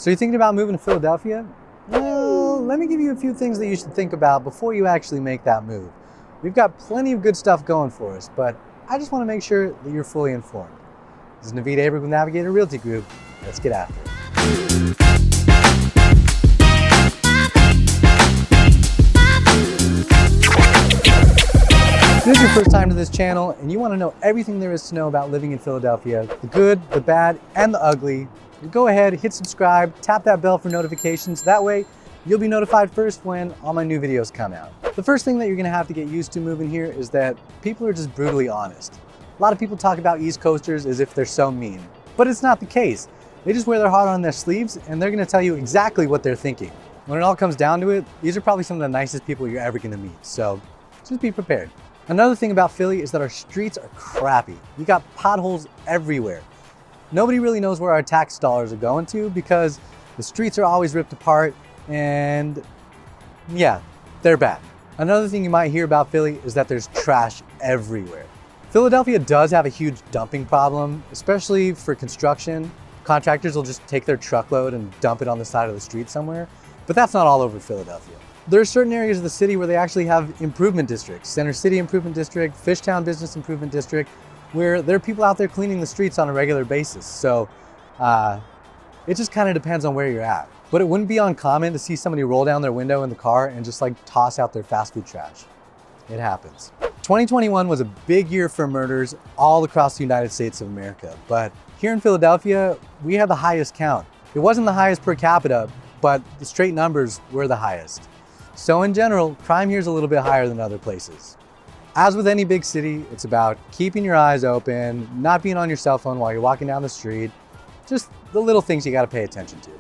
So you're thinking about moving to Philadelphia? Well, let me give you a few things that you should think about before you actually make that move. We've got plenty of good stuff going for us, but I just want to make sure that you're fully informed. This is Naveed Abrig with Navigator Realty Group. Let's get after it. If this is your first time to this channel and you want to know everything there is to know about living in Philadelphia, the good, the bad, and the ugly, go ahead, hit subscribe, tap that bell for notifications. That way, you'll be notified first when all my new videos come out. The first thing that you're gonna have to get used to moving here is that people are just brutally honest. A lot of people talk about East Coasters as if they're so mean, but it's not the case. They just wear their heart on their sleeves and they're gonna tell you exactly what they're thinking. When it all comes down to it, these are probably some of the nicest people you're ever gonna meet, so just be prepared. Another thing about Philly is that our streets are crappy. You got potholes everywhere. Nobody really knows where our tax dollars are going to because the streets are always ripped apart and yeah, they're bad. Another thing you might hear about Philly is that there's trash everywhere. Philadelphia does have a huge dumping problem, especially for construction. Contractors will just take their truckload and dump it on the side of the street somewhere, but that's not all over Philadelphia. There are certain areas of the city where they actually have improvement districts. Center City Improvement District, Fishtown Business Improvement District, where there are people out there cleaning the streets on a regular basis. So it just kind of depends on where you're at. But it wouldn't be uncommon to see somebody roll down their window in the car and just like toss out their fast food trash. It happens. 2021 was a big year for murders all across the United States of America. But here in Philadelphia, we had the highest count. It wasn't the highest per capita, but the straight numbers were the highest. So in general, crime here is a little bit higher than other places. As with any big city, it's about keeping your eyes open, not being on your cell phone while you're walking down the street, just the little things you gotta pay attention to.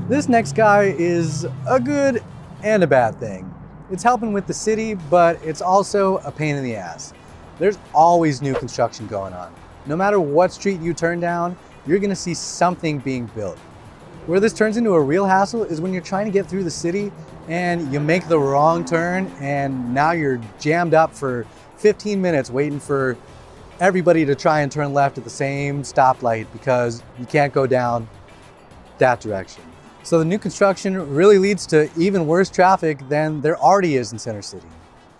This next guy is a good and a bad thing. It's helping with the city, but it's also a pain in the ass. There's always new construction going on. No matter what street you turn down, you're gonna see something being built. Where this turns into a real hassle is when you're trying to get through the city and you make the wrong turn and now you're jammed up for 15 minutes waiting for everybody to try and turn left at the same stoplight because you can't go down that direction. So the new construction really leads to even worse traffic than there already is in Center City.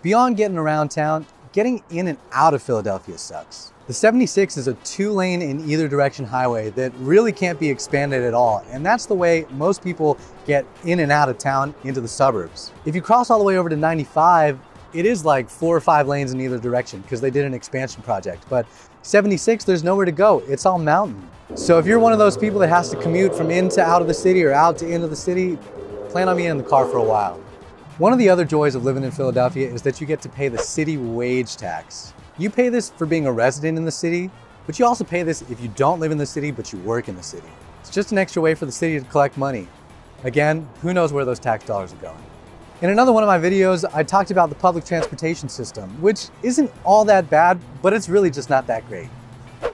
Beyond getting around town, getting in and out of Philadelphia sucks. The 76 is a 2-lane in either direction highway that really can't be expanded at all, and that's the way most people get in and out of town into the suburbs. If you cross all the way over to 95, it is like 4 or 5 lanes in either direction because they did an expansion project, but 76, there's nowhere to go. It's all mountain. So if you're one of those people that has to commute from in to out of the city or out to into the city, plan on being in the car for a while. One of the other joys of living in Philadelphia is that you get to pay the city wage tax. You pay this for being a resident in the city, but you also pay this if you don't live in the city, but you work in the city. It's just an extra way for the city to collect money. Again, who knows where those tax dollars are going. In another one of my videos, I talked about the public transportation system, which isn't all that bad, but it's really just not that great.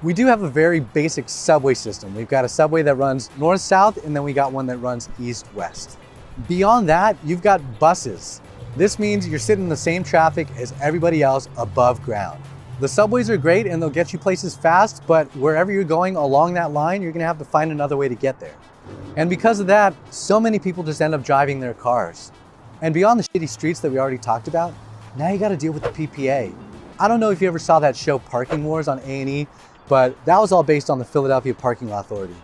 We do have a very basic subway system. We've got a subway that runs north-south, and then we got one that runs east-west. Beyond that, you've got buses. This means you're sitting in the same traffic as everybody else above ground. The subways are great and they'll get you places fast, but wherever you're going along that line, you're gonna have to find another way to get there. And because of that, so many people just end up driving their cars. And beyond the shitty streets that we already talked about, now you gotta deal with the PPA. I don't know if you ever saw that show Parking Wars on A&E, but that was all based on the Philadelphia Parking Authority.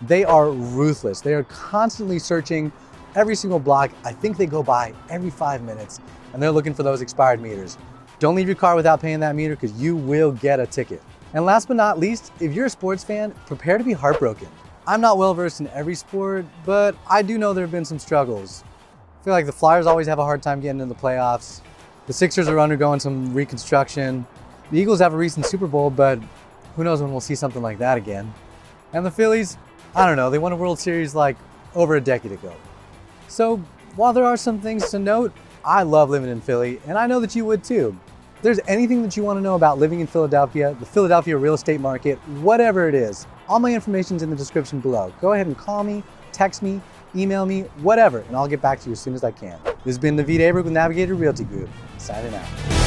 They are ruthless. They are constantly searching every single block. I think they go by every 5 minutes and they're looking for those expired meters. Don't leave your car without paying that meter because you will get a ticket. And last but not least, if you're a sports fan, prepare to be heartbroken. I'm not well versed in every sport, but I do know there have been some struggles. I feel like the Flyers always have a hard time getting into the playoffs. The Sixers are undergoing some reconstruction. The Eagles have a recent Super Bowl, but who knows when we'll see something like that again. And the Phillies, I don't know, they won a World Series like over a decade ago. So while there are some things to note, I love living in Philly, and I know that you would too. If there's anything that you want to know about living in Philadelphia, the Philadelphia real estate market, whatever it is, all my information's in the description below. Go ahead and call me, text me, email me, whatever, and I'll get back to you as soon as I can. This has been Naveed Abrig with Navigator Realty Group, signing out.